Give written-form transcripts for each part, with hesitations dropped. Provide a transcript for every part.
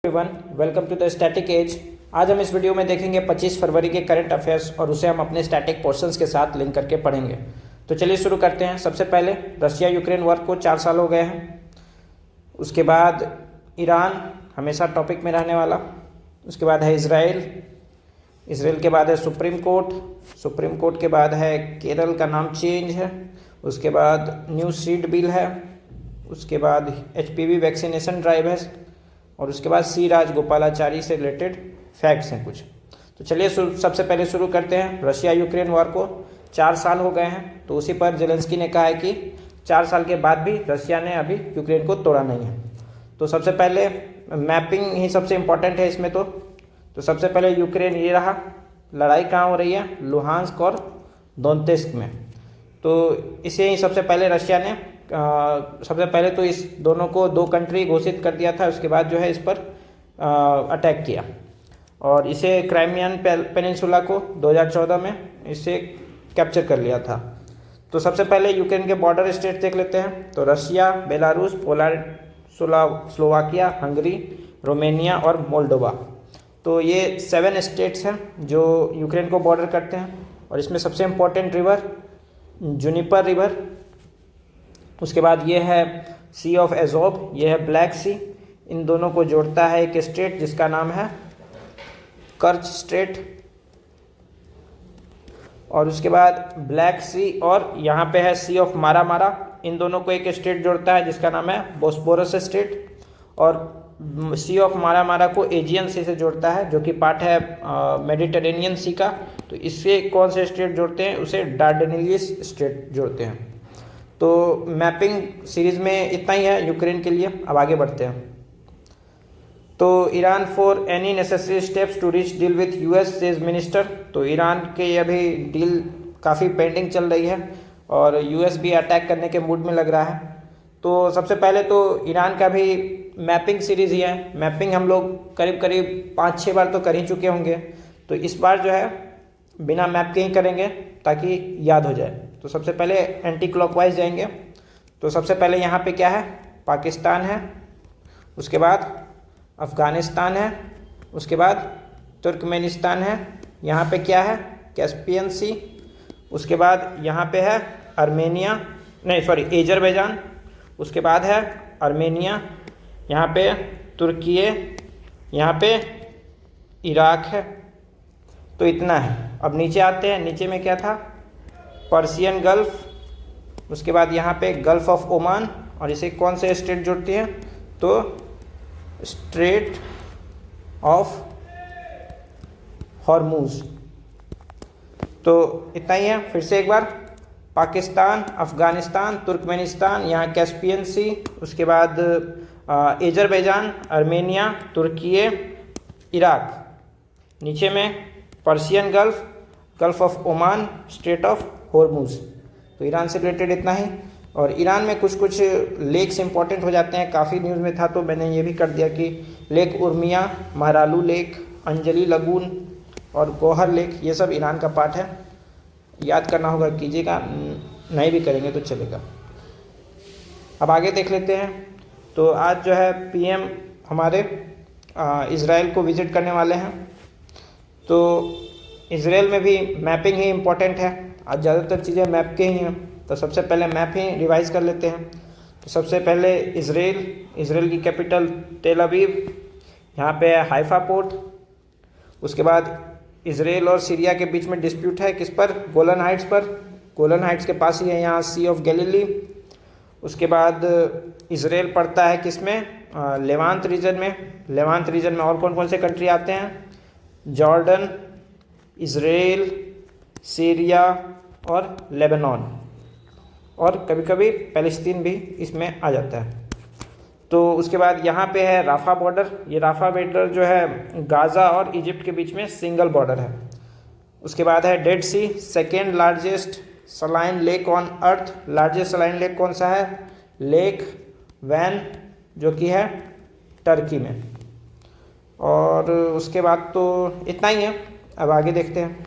Everyone, welcome to the static edge. आज हम इस वीडियो में देखेंगे 25 फरवरी के करंट अफेयर्स और उसे हम अपने स्टैटिक पोर्शंस के साथ लिंक करके पढ़ेंगे। तो चलिए शुरू करते हैं। सबसे पहले रशिया यूक्रेन वॉर को 4 साल हो गए हैं। उसके बाद ईरान हमेशा टॉपिक में रहने वाला। उसके बाद है इसराइल के बाद है सुप्रीम कोर्ट के बाद है केरल का नाम चेंज है। उसके बाद न्यू सीड बिल है। उसके बाद HPV वैक्सीनेशन ड्राइव है और उसके बाद सी राजगोपालाचारी से रिलेटेड फैक्ट्स हैं कुछ। तो चलिए सबसे पहले शुरू करते हैं। रशिया यूक्रेन वॉर को 4 साल हो गए हैं, तो उसी पर जेलेंस्की ने कहा है कि 4 साल के बाद भी रशिया ने अभी यूक्रेन को तोड़ा नहीं है। तो सबसे पहले मैपिंग ही सबसे इम्पॉर्टेंट है इसमें। तो सबसे पहले यूक्रेन ये रहा। लड़ाई कहाँ हो रही है? लुहांस्क और दोनेत्स्क में। तो इसे ही सबसे पहले रशिया ने सबसे पहले तो इस दोनों को 2 कंट्री घोषित कर दिया था। उसके बाद जो है इस पर अटैक किया और इसे क्राइमियन पेनिनसुला को 2014 में इसे कैप्चर कर लिया था। तो सबसे पहले यूक्रेन के बॉर्डर स्टेट देख लेते हैं। तो Russia, Belarus, Poland, Slovakia, Hungary, Romania और मोल्डोवा। तो ये 7 स्टेट्स हैं जो यूक्रेन को बॉर्डर करते हैं। और इसमें सबसे इम्पोर्टेंट रिवर जुनिपर रिवर। उसके बाद ये है सी ऑफ एजोब, ये है ब्लैक सी। इन दोनों को जोड़ता है एक स्टेट जिसका नाम है कर्च स्टेट। और उसके बाद ब्लैक सी और यहाँ पे है सी ऑफ मारा। इन दोनों को एक स्टेट जोड़ता है जिसका नाम है बोस्पोरस स्टेट। और सी ऑफ मारा को एजियन सी से जोड़ता है जो कि पार्ट है मेडिटेरेनियन सी का। तो इससे कौन से स्टेट जोड़ते हैं? उसे डार्डेनिलियस स्टेट जोड़ते हैं। तो मैपिंग सीरीज में इतना ही है यूक्रेन के लिए। अब आगे बढ़ते हैं। तो Iran for any necessary steps to reach deal with US says minister. तो ईरान के अभी डील काफ़ी पेंडिंग चल रही है और US भी अटैक करने के मूड में लग रहा है। तो सबसे पहले तो ईरान का भी मैपिंग सीरीज ही है। मैपिंग हम लोग करीब 5-6 बार तो कर ही चुके होंगे। तो इस बार जो है बिना मैप के ही करेंगे ताकि याद हो जाए। तो सबसे पहले एंटी क्लॉकवाइज जाएंगे। तो सबसे पहले यहाँ पे क्या है? पाकिस्तान है। उसके बाद अफ़गानिस्तान है। उसके बाद तुर्कमेनिस्तान है। यहाँ पे क्या है? कैस्पियन सी। उसके बाद यहाँ पे है एजरबैजान। उसके बाद है आर्मेनिया। यहाँ पे तुर्की, यहाँ पे इराक है। तो इतना है। अब नीचे आते हैं। नीचे में क्या था? Persian gulf. उसके बाद यहाँ पे गल्फ ऑफ ओमान। और इसे कौन से स्टेट जोड़ती है? तो स्ट्रेट ऑफ हॉर्मूज। तो इतना ही है। फिर से एक बार पाकिस्तान, अफ़गानिस्तान, तुर्कमेनिस्तान, यहाँ कैस्पियन सी। उसके बाद एजरबैजान, आर्मेनिया, तुर्की, इराक। नीचे में Persian gulf, gulf of Oman, straight of Hormuz. तो ईरान से रिलेटेड इतना ही। और ईरान में कुछ लेक्स इंपॉर्टेंट हो जाते हैं। काफ़ी न्यूज़ में था तो मैंने ये भी कर दिया कि lake Urmia, Maharloo lake, Anzali lagoon और गोहर लेक, ये सब ईरान का पार्ट है। याद करना होगा, कीजिएगा, नहीं भी करेंगे तो चलेगा। अब आगे देख लेते हैं। तो आज जो है PM हमारे इज़राइल को विज़िट करने वाले हैं। तो इज़राइल में भी मैपिंग ही इम्पोर्टेंट है। आज ज़्यादातर चीज़ें मैप के ही हैं। तो सबसे पहले मैप ही रिवाइज कर लेते हैं। तो सबसे पहले इज़राइल की कैपिटल तेल अवीव। यहाँ पे है हाइफा पोर्ट। उसके बाद इज़राइल और सीरिया के बीच में डिस्प्यूट है किस पर? गोलन हाइट्स पर। गोलन हाइट्स के पास ही है यहाँ सी ऑफ गैलीली। उसके बाद इज़राइल पड़ता है किस में? लेवांत रीजन में। लेवांत रीजन में और कौन कौन से कंट्री आते हैं? जॉर्डन, इज़राइल, सीरिया और लेबनान, और कभी कभी पैलेस्तीन भी इसमें आ जाता है। तो उसके बाद यहाँ पे है राफा बॉर्डर। ये राफा बॉर्डर जो है गाज़ा और इजिप्ट के बीच में सिंगल बॉर्डर है। उसके बाद है Dead Sea, second largest saline lake on earth. Largest saline lake कौन सा है? लेक वैन, जो कि है टर्की में। और उसके बाद तो इतना ही है। अब आगे देखते हैं।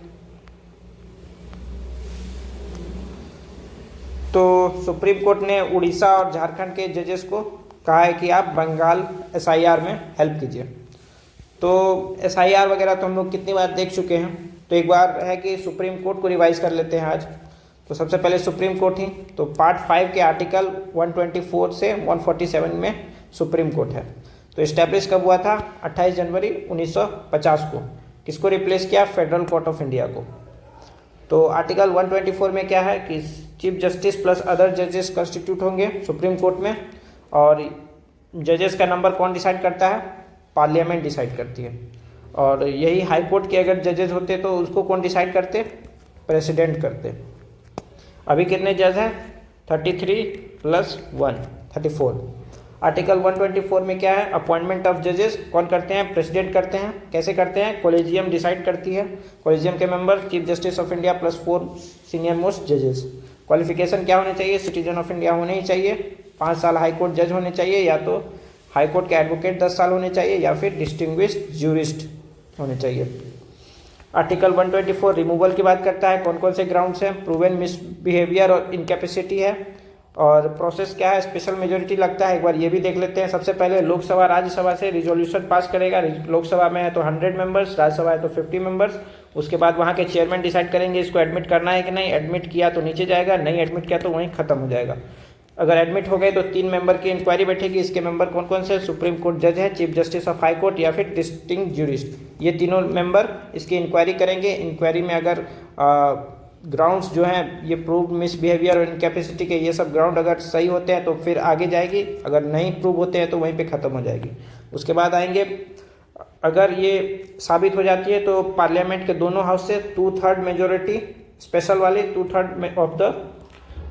तो सुप्रीम कोर्ट ने उड़ीसा और झारखंड के जजेस को कहा है कि आप बंगाल SIR में हेल्प कीजिए। तो SIR वगैरह तो हम लोग कितनी बार देख चुके हैं, तो एक बार है कि सुप्रीम कोर्ट को रिवाइज कर लेते हैं आज। तो सबसे पहले सुप्रीम कोर्ट ही, तो पार्ट 5 के आर्टिकल 124 से 147 में सुप्रीम कोर्ट है। तो इस्टेब्लिश कब हुआ था? 28 जनवरी 1950 को। किसको रिप्लेस किया? फेडरल कोर्ट ऑफ इंडिया को। तो आर्टिकल 124 में क्या है कि चीफ जस्टिस प्लस अदर जजेस कंस्टिट्यूट होंगे सुप्रीम कोर्ट में, और जजेस का नंबर कौन डिसाइड करता है? पार्लियामेंट डिसाइड करती है। और यही हाई कोर्ट के अगर जजेस होते तो उसको कौन डिसाइड करते? प्रेसिडेंट करते। अभी कितने जज हैं? 33 + 1 34। आर्टिकल 124 में क्या है? अपॉइंटमेंट ऑफ जजेस कौन करते हैं? प्रेसिडेंट करते हैं। कैसे करते हैं? कॉलेजियम डिसाइड करती है। कॉलेजियम के member chief justice of India plus 4 senior most जजेस। क्वालिफिकेशन क्या होने चाहिए? सिटीजन ऑफ इंडिया होने ही चाहिए, 5 साल हाई कोर्ट जज होने चाहिए, या तो हाई कोर्ट के एडवोकेट 10 साल होने चाहिए, या फिर डिस्टिंग्विश्ड ज्यूरिस्ट होने चाहिए। आर्टिकल 124 रिमूवल की बात करता है। कौन कौन से ग्राउंड्स हैं? प्रूवन मिसबिहेवियर और इनकैपेसिटी है। और प्रोसेस क्या है? स्पेशल मेजोरिटी लगता है। एक बार ये भी देख लेते हैं। सबसे पहले लोकसभा राज्यसभा से रिजोल्यूशन पास करेगा। लोकसभा में है तो 100 मेंबर्स, राज्यसभा है तो 50 मेंबर्स। उसके बाद वहाँ के चेयरमैन डिसाइड करेंगे इसको एडमिट करना है कि नहीं। एडमिट किया तो नीचे जाएगा, नहीं एडमिट किया तो वहीं खत्म हो जाएगा। अगर एडमिट हो गए तो 3 मेंबर की इंक्वायरी बैठेगी। इसके मेंबर कौन कौन से? सुप्रीम कोर्ट जज है, chief justice of high court, या फिर डिस्टिंग ज्यूरिस्ट। ये तीनों मेंबर इसकी इंक्वायरी करेंगे। इंक्वायरी में अगर ग्राउंड्स जो हैं ये प्रूव मिसबिहेवियर और इनकैपेसिटी के, ये सब ग्राउंड अगर सही होते हैं तो फिर आगे जाएगी। अगर नहीं प्रूव होते हैं तो वहीं पे ख़त्म हो जाएगी। उसके बाद आएंगे, अगर ये साबित हो जाती है तो पार्लियामेंट के दोनों हाउस से 2/3 मेजोरिटी, स्पेशल वाली 2/3 of the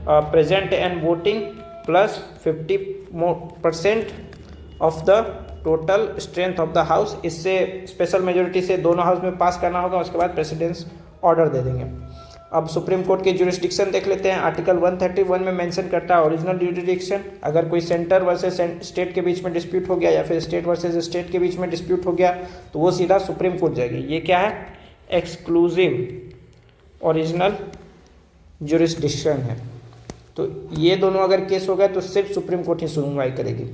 present and voting plus 50% of the total strength of the house, इससे स्पेशल मेजोरिटी से दोनों हाउस में पास करना होगा। उसके बाद प्रेसिडेंट्स ऑर्डर दे देंगे। अब सुप्रीम कोर्ट की ज्यूरिसडिक्शन देख लेते हैं। आर्टिकल 131 में मेंशन करता है ओरिजिनल ज्यूरिसडिक्शन। अगर कोई सेंटर वर्सेस स्टेट के बीच में डिस्प्यूट हो गया, या फिर स्टेट वर्सेस स्टेट के बीच में डिस्प्यूट हो गया, तो वो सीधा सुप्रीम कोर्ट जाएगी। ये क्या है? एक्सक्लूसिव ओरिजिनल ज्यूरिसडिक्शन है। तो ये दोनों अगर केस हो गए तो सिर्फ सुप्रीम कोर्ट ही सुनवाई करेगी।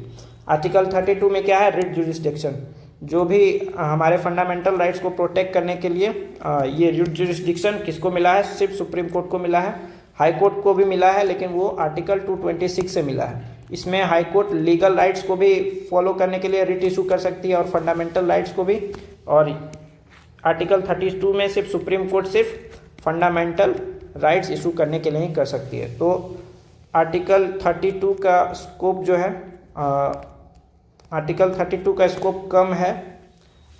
आर्टिकल 32 में क्या है? Writ jurisdiction. जो भी हमारे फंडामेंटल राइट्स को प्रोटेक्ट करने के लिए ये रिट ज्यूरिसडिक्शन किसको मिला है? सिर्फ सुप्रीम कोर्ट को मिला है। हाई कोर्ट को भी मिला है, लेकिन वो आर्टिकल 226 से मिला है। इसमें हाई कोर्ट लीगल राइट्स को भी फॉलो करने के लिए रिट इशू कर सकती है, और फंडामेंटल राइट्स को भी। और आर्टिकल 32 में सिर्फ सुप्रीम कोर्ट सिर्फ फंडामेंटल राइट्स इशू करने के लिए ही कर सकती है। तो आर्टिकल 32 का स्कोप जो है, आर्टिकल 32 का स्कोप कम है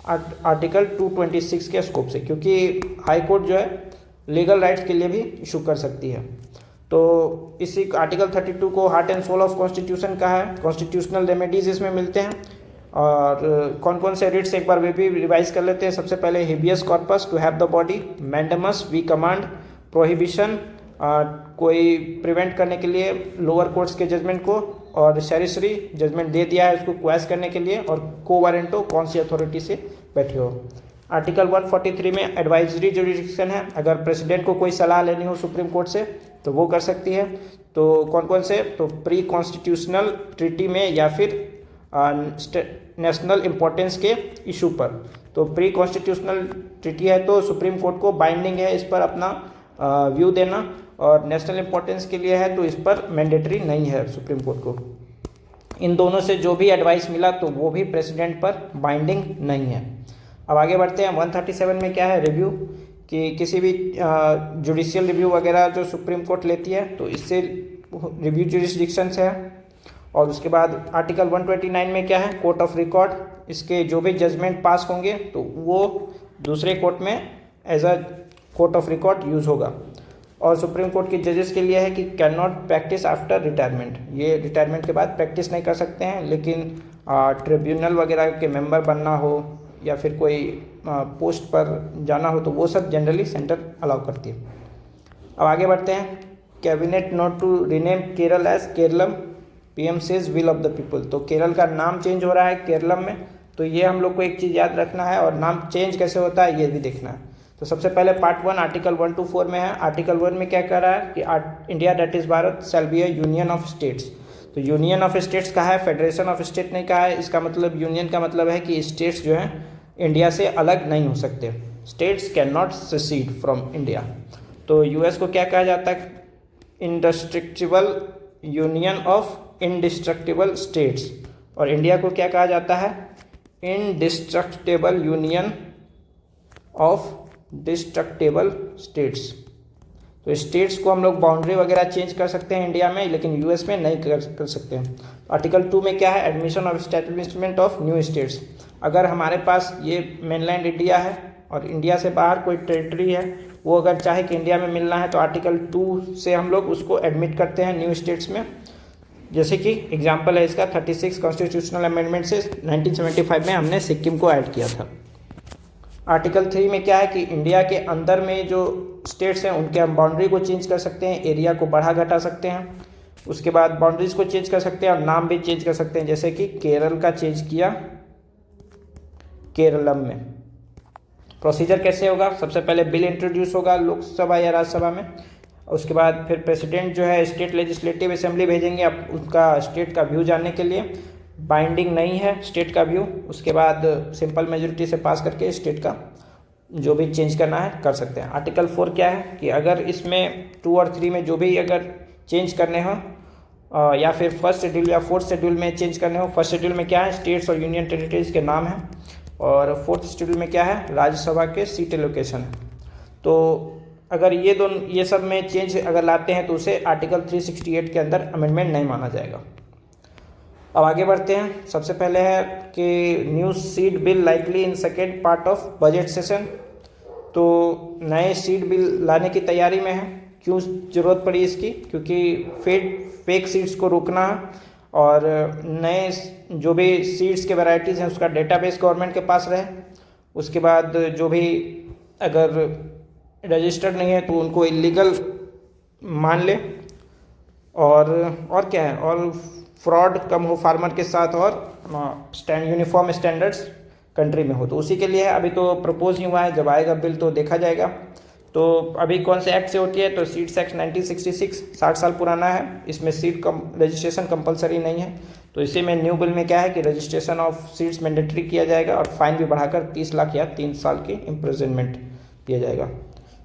आर्टिकल 226 के स्कोप से, क्योंकि हाई कोर्ट जो है लीगल राइट्स के लिए भी इशू कर सकती है। तो इसी आर्टिकल 32 को heart and soul of constitution का है। कॉन्स्टिट्यूशनल रेमेडीज इसमें मिलते हैं। और कौन कौन से रिट्स एक बार वे भी रिवाइज कर लेते हैं। सबसे पहले habeas corpus to have the body, mandamus we command, prohibition कोई प्रिवेंट करने के लिए लोअर कोर्ट्स के जजमेंट को, और शेरिशरी जजमेंट दे दिया है उसको क्वेश करने के लिए, और को वारंटो कौन सी अथॉरिटी से बैठे हो। आर्टिकल 143 में एडवाइजरी जुरिडिक्शन है। अगर प्रेसिडेंट को कोई सलाह लेनी हो सुप्रीम कोर्ट से तो वो कर सकती है। तो कौन कौन से? तो प्री कॉन्स्टिट्यूशनल ट्रीटी में, या फिर नेशनल इम्पोर्टेंस के इशू पर। तो प्री कॉन्स्टिट्यूशनल ट्रीटी है तो सुप्रीम कोर्ट को बाइंडिंग है इस पर अपना व्यू देना, और नेशनल इम्पोर्टेंस के लिए है तो इस पर मैंडेटरी नहीं है सुप्रीम कोर्ट को। इन दोनों से जो भी एडवाइस मिला तो वो भी प्रेसिडेंट पर बाइंडिंग नहीं है। अब आगे बढ़ते हैं। 137 में क्या है? रिव्यू, कि किसी भी जुडिशियल रिव्यू वगैरह जो सुप्रीम कोर्ट लेती है तो इससे रिव्यू जुरिसडिक्शन से है। और उसके बाद आर्टिकल 129 में क्या है? Court of record. इसके जो भी जजमेंट पास होंगे तो वो दूसरे कोर्ट में as a court of record use होगा। और सुप्रीम कोर्ट के जजेस के लिए है कि can not practice after retirement. ये रिटायरमेंट के बाद प्रैक्टिस नहीं कर सकते हैं, लेकिन ट्रिब्यूनल वगैरह के मेंबर बनना हो या फिर कोई पोस्ट पर जाना हो तो वो सब जनरली सेंटर अलाउ करती है। अब आगे बढ़ते हैं। Cabinet note to rename Kerala as Keralam, PM says will of the people. तो केरल का नाम चेंज हो रहा है केरलम में, तो ये हम लोग को एक चीज़ याद रखना है, और नाम चेंज कैसे होता है ये भी देखना है। तो सबसे पहले पार्ट 1 आर्टिकल 124 में है। आर्टिकल 1 में क्या कह रहा है कि India that is Bharat shall be a union of states. तो यूनियन ऑफ स्टेट्स कहा है, फेडरेशन ऑफ स्टेट नहीं कहा है। इसका मतलब यूनियन का मतलब है कि स्टेट्स जो हैं इंडिया से अलग नहीं हो सकते। States can not secede from India. तो यूएस को क्या कहा जाता है? Indestructible union of indestructible states. और इंडिया को क्या कहा जाता है? Indestructible union of destructible states. तो स्टेट्स को हम लोग बाउंड्री वगैरह चेंज कर सकते हैं इंडिया में, लेकिन यूएस में नहीं कर सकते हैं। आर्टिकल 2 में क्या है? एडमिशन और एस्टैब्लिशमेंट ऑफ न्यू स्टेट्स। अगर हमारे पास ये मेनलैंड इंडिया है और इंडिया से बाहर कोई टेरिटरी है, वो अगर चाहे कि इंडिया में मिलना है तो आर्टिकल 2 से हम लोग उसको एडमिट करते हैं न्यू स्टेट्स में। जैसे कि एग्जाम्पल है इसका 36 कॉन्स्टिट्यूशनल अमेंडमेंट से 1975 में हमने सिक्किम को ऐड किया था। आर्टिकल 3 में क्या है कि इंडिया के अंदर में जो स्टेट्स हैं उनके हम बाउंड्री को चेंज कर सकते हैं, एरिया को बढ़ा घटा सकते हैं, उसके बाद बाउंड्रीज को चेंज कर सकते हैं और नाम भी चेंज कर सकते हैं। जैसे कि केरल का चेंज किया केरलम में। प्रोसीजर कैसे होगा? सबसे पहले बिल इंट्रोड्यूस होगा लोकसभा या राज्यसभा में, उसके बाद फिर प्रेसिडेंट जो है स्टेट लेजिस्लेटिव असेंबली भेजेंगे अब उनका स्टेट का व्यू जानने के लिए। बाइंडिंग नहीं है स्टेट का व्यू। उसके बाद सिंपल मेजोरिटी से पास करके स्टेट का जो भी चेंज करना है कर सकते हैं। आर्टिकल 4 क्या है कि अगर इसमें 2 और 3 में जो भी अगर चेंज करने हो या फिर फर्स्ट शेड्यूल या फोर्थ शेड्यूल में चेंज करने हो। फर्स्ट शेड्यूल में क्या है? स्टेट्स और यूनियन टेरिटरीज के नाम है, और फोर्थ शेड्यूल में क्या है? राज्यसभा के सीट एलोकेशन है। तो अगर ये सब में चेंज अगर लाते हैं तो उसे आर्टिकल 368 के अंदर अमेंडमेंट नहीं माना जाएगा। अब आगे बढ़ते हैं। सबसे पहले है कि new seed bill likely in second part of budget session. तो नए सीड बिल लाने की तैयारी में है। क्यों ज़रूरत पड़ी इसकी? क्योंकि फेक सीड्स को रोकना है और नए जो भी सीड्स के वैरायटीज़ हैं उसका डेटाबेस गवर्नमेंट के पास रहे। उसके बाद जो भी अगर रजिस्टर्ड नहीं है तो उनको इलीगल मान ले, और क्या है, और फ्रॉड कम हो फार्मर के साथ, और यूनिफॉर्म स्टैंडर्ड्स कंट्री में हो। तो उसी के लिए है। अभी तो प्रपोज नहीं हुआ है, जब आएगा बिल तो देखा जाएगा। तो अभी कौन से एक्ट से होती है? तो सीड्स एक्ट 1966 60 साल पुराना है। इसमें सीड रजिस्ट्रेशन कंपलसरी नहीं है। तो इसी में न्यू बिल में क्या है कि रजिस्ट्रेशन ऑफ सीड्स मैंडेटरी किया जाएगा और फाइन भी बढ़ाकर 30 लाख या 3 साल की इम्प्रिजनमेंट दिया जाएगा।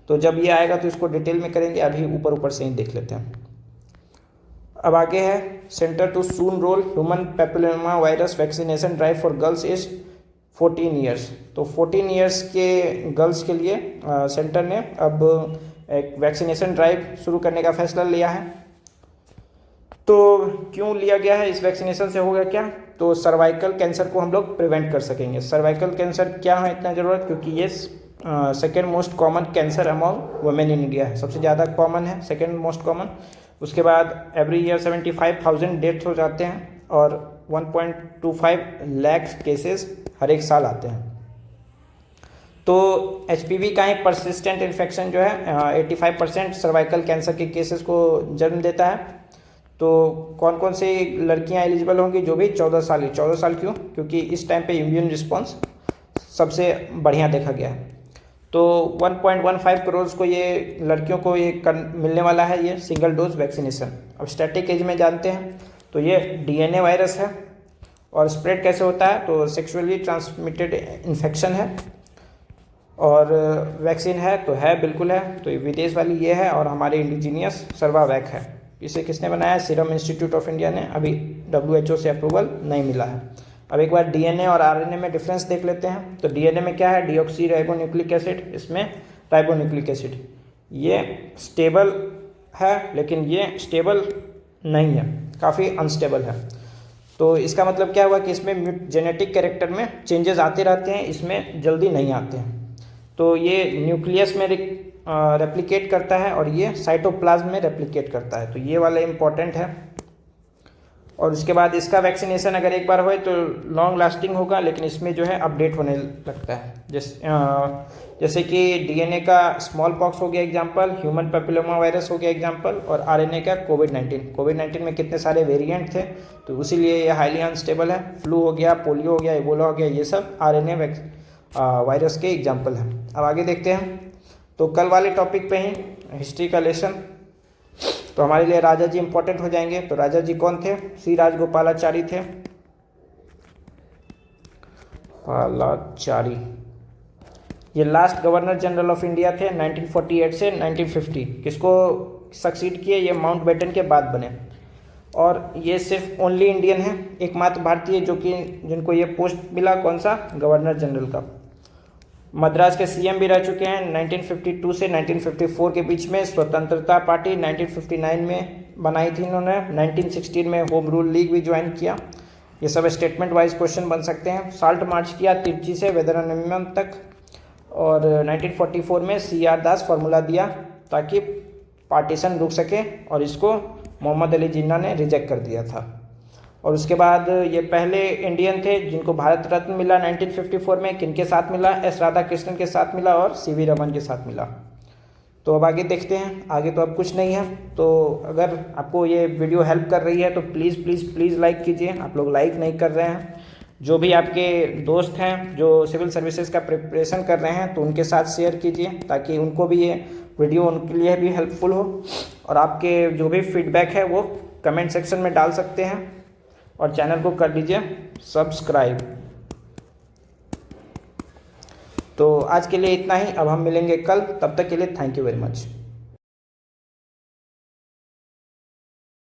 तो जब ये आएगा तो इसको डिटेल में करेंगे, अभी ऊपर से ही देख लेते हैं। अब आगे है centre to soon roll human papilloma virus vaccination drive for girls age 14 years. तो 14 ईयर्स के गर्ल्स के लिए सेंटर ने अब एक वैक्सीनेशन ड्राइव शुरू करने का फैसला लिया है। तो क्यों लिया गया है? इस वैक्सीनेशन से होगा क्या? तो सर्वाइकल कैंसर को हम लोग प्रिवेंट कर सकेंगे। सर्वाइकल कैंसर क्या है इतना ज़रूरत? क्योंकि ये second most common cancer among women in India है। सबसे ज़्यादा कॉमन है, सेकेंड मोस्ट कॉमन। उसके बाद एवरी ईयर 75,000 डेथ हो जाते हैं और 1.25 लाख केसेस हर एक साल आते हैं। तो HPV का एक परसिस्टेंट इन्फेक्शन जो है 85% सर्वाइकल कैंसर के केसेस को जन्म देता है। तो कौन कौन सी लड़कियां एलिजिबल होंगी? जो भी 14 साल क्यों? क्योंकि इस टाइम पे इम्यून रिस्पॉन्स सबसे बढ़िया देखा गया है। तो 1.15 करोड़ को ये लड़कियों को ये मिलने वाला है ये सिंगल डोज वैक्सीनेशन। अब स्टैटिक एज में जानते हैं तो ये DNA वायरस है और स्प्रेड कैसे होता है? तो सेक्सुअली ट्रांसमिटेड इन्फेक्शन है और वैक्सीन है तो है, बिल्कुल है। तो ये विदेश वाली ये है और हमारे इंडिजीनियस सर्वावैक है। इसे किसने बनाया? सीरम इंस्टीट्यूट ऑफ इंडिया ने। अभी WHO से अप्रूवल नहीं मिला है। अब एक बार DNA और RNA में डिफरेंस देख लेते हैं। तो DNA में क्या है? डीऑक्सी राइबोन्यूक्लिक एसिड, इसमें राइबोन्यूक्लिक एसिड। ये स्टेबल है लेकिन ये स्टेबल नहीं है, काफ़ी अनस्टेबल है। तो इसका मतलब क्या हुआ कि इसमें जेनेटिक कैरेक्टर में चेंजेस आते रहते हैं, इसमें जल्दी नहीं आते हैं। तो ये न्यूक्लियस में रेप्लिकेट करता है और ये साइटोप्लाज्म में रेप्लिकेट करता है। तो ये वाला इम्पॉर्टेंट है। और उसके बाद इसका वैक्सीनेशन अगर एक बार होए तो लॉन्ग लास्टिंग होगा, लेकिन इसमें जो है अपडेट होने लगता है। जैसे कि DNA का स्मॉल पॉक्स हो गया एग्जाम्पल, ह्यूमन पैपिलोमा वायरस हो गया एग्जाम्पल, और RNA का कोविड-19 में कितने सारे वेरिएंट थे तो इसीलिए ये हाईली अनस्टेबल है। फ्लू हो गया, पोलियो हो गया, इबोला हो गया, ये सब RNA वायरस के एग्जाम्पल हैं। अब आगे देखते हैं। तो कल वाले टॉपिक पे ही हिस्ट्री का लेसन, तो हमारे लिए राजा जी इंपॉर्टेंट हो जाएंगे। तो राजा जी कौन थे? श्री राजगोपालाचारी थे। पालाचारी, ये last governor general of India थे 1948 से 1950। किसको सक्सीड किए? ये माउंटबेटन के बाद बने। और ये सिर्फ ओनली इंडियन है, एकमात्र भारतीय जो कि जिनको ये पोस्ट मिला, कौन सा? गवर्नर जनरल का। मद्रास के सीएम भी रह चुके हैं 1952 से 1954 के बीच में। स्वतंत्रता पार्टी 1959 में बनाई थी इन्होंने। 1916 में होम रूल लीग भी ज्वाइन किया। ये सब स्टेटमेंट वाइज क्वेश्चन बन सकते हैं। साल्ट मार्च किया तिरची से वेदरनम तक। और 1944 में CR दास फार्मूला दिया ताकि पार्टीशन रुक सके, और इसको मोहम्मद अली जिन्ना ने रिजेक्ट कर दिया था। और उसके बाद ये पहले इंडियन थे जिनको भारत रत्न मिला 1954 में। किनके साथ मिला? S राधाकृष्णन के साथ मिला और CV रमन के साथ मिला। तो अब आगे देखते हैं। आगे तो अब कुछ नहीं है। तो अगर आपको ये वीडियो हेल्प कर रही है तो प्लीज़ प्लीज़ प्लीज़ लाइक कीजिए। आप लोग लाइक नहीं कर रहे हैं। जो भी आपके दोस्त हैं जो सिविल सर्विसेज का प्रिपरेशन कर रहे हैं तो उनके साथ शेयर कीजिए ताकि उनको भी ये वीडियो उनके लिए भी हेल्पफुल हो। और आपके जो भी फीडबैक है वो कमेंट सेक्शन में डाल सकते हैं। और चैनल को कर लीजिए सब्सक्राइब। तो आज के लिए इतना ही। अब हम मिलेंगे कल, तब तक के लिए थैंक यू वेरी मच।